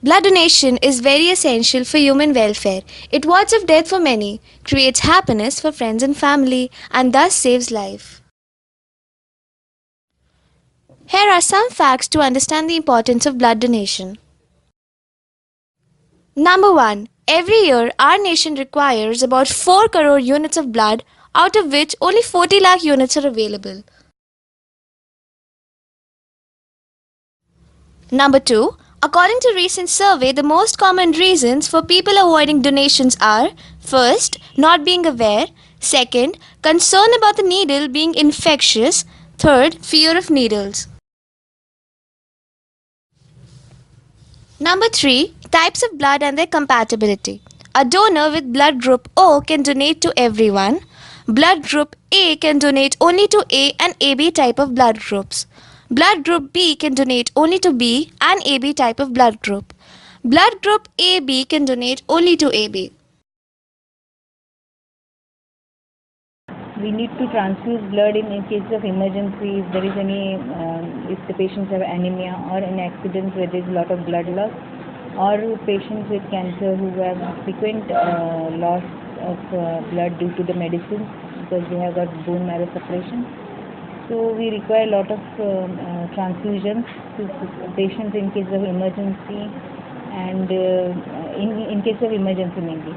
Blood donation is very essential for human welfare. It wards off death for many, creates happiness for friends and family, and thus saves life. Here are some facts to understand the importance of blood donation. Number 1. Every year, our nation requires about 4 crore units of blood, out of which only 40 lakh units are available. Number 2. According to recent survey, the most common reasons for people avoiding donations are: first, not being aware; second, concern about the needle being infectious; third, fear of needles. Number 3. Types of blood and their compatibility. A donor with blood group O can donate to everyone. Blood group A can donate only to A and AB type of blood groups. Blood group B can donate only to B and AB type of blood group. Blood group AB can donate only to AB. We need to transfuse blood in case of emergency, if there is any, if the patients have anemia or an accident where there is a lot of blood loss, or patients with cancer who have frequent loss of blood due to the medicines because they have got bone marrow suppression. So we require a lot of transfusions to patients in case of emergency and in case of emergency mainly.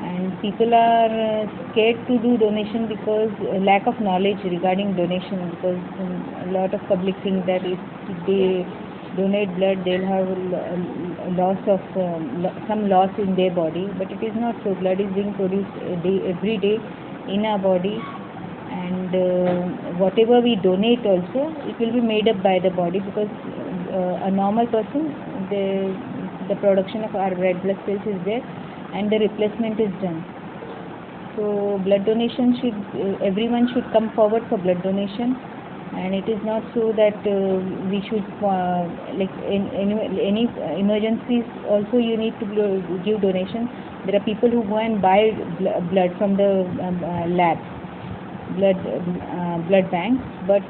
And people are scared to do donation because lack of knowledge regarding donation, because a lot of public think that if they donate blood they'll have loss of some loss in their body, but it is not so. Blood is being produced every day in our body, and whatever we donate also, it will be made up by the body, because a normal person, the production of our red blood cells is there and the replacement is done. So blood donation should, everyone should come forward for blood donation, and it is not so that we should like in any emergencies also you need to give donation. There are people who go and buy blood from the labs, blood banks, but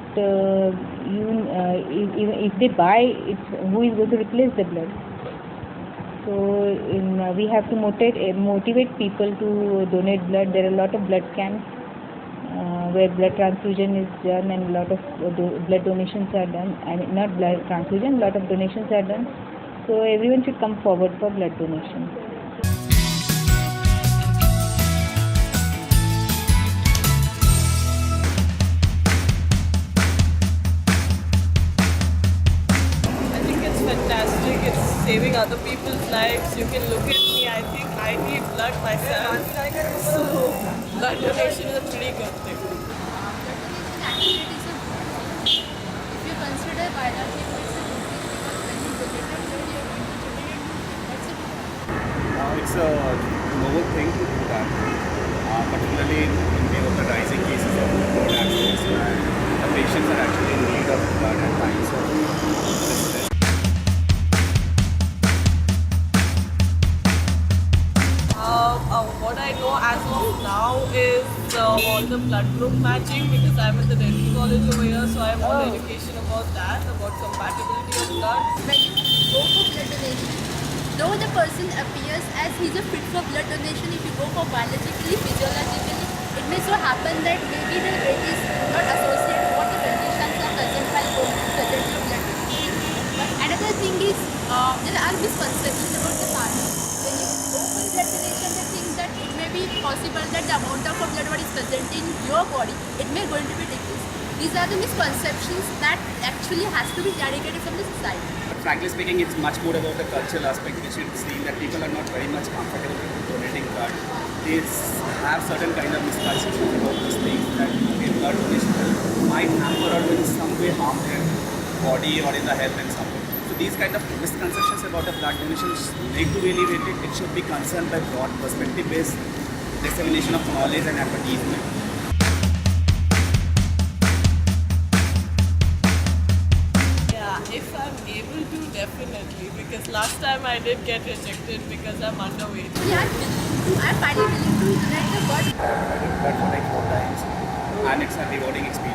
if they buy, it's who is going to replace the blood? So we have to motivate people to donate blood. There are a lot of blood camps where blood transfusion is done, and a lot of blood donations are done, and not blood transfusion, a lot of donations are done. So everyone should come forward for blood donation. I think it's fantastic. It's saving other people's lives. You can look at me. I think I need blood myself. So blood donation is a pretty good thing. If you consider biological, it's a good thing because when you donate blood, you're going to donate. That's it. It's a novel thing to do that, particularly in view of the rising cases of blood accidents, where the patients are actually in need of blood at times. So this is What I know as of now is all the blood group matching, because I'm at the dental college over here, so I have all education about that, about compatibility of blood. When you go for blood donation, though the person appears as he's a fit for blood donation, if you go for biologically, physiologically, it may so happen that maybe the weight is not associated with what the conditions are present while going to present your blood donation. But another thing is, there are misconceptions about the party. When you go for blood donation, they think that it may be possible that the amount of blood what is present in your body, it may going to be decreased. These are the misconceptions that actually has to be eradicated from the society. But frankly speaking, it's much more about the cultural aspect, which you've seen that people are not very much comfortable with donating blood. They have certain kind of misconceptions about these things, that blood donation might hamper or in some way harm their body or in the health in some way. So these kind of misconceptions about the blood donations need to be alleviated. It should be concerned by broad perspective-based dissemination of knowledge and advertisement. Yeah, if I'm able to, definitely, because last time I did get rejected because I'm underweight. We are willing to, are finally willing to donate the blood. Blood for like 4 times, and it's a rewarding experience.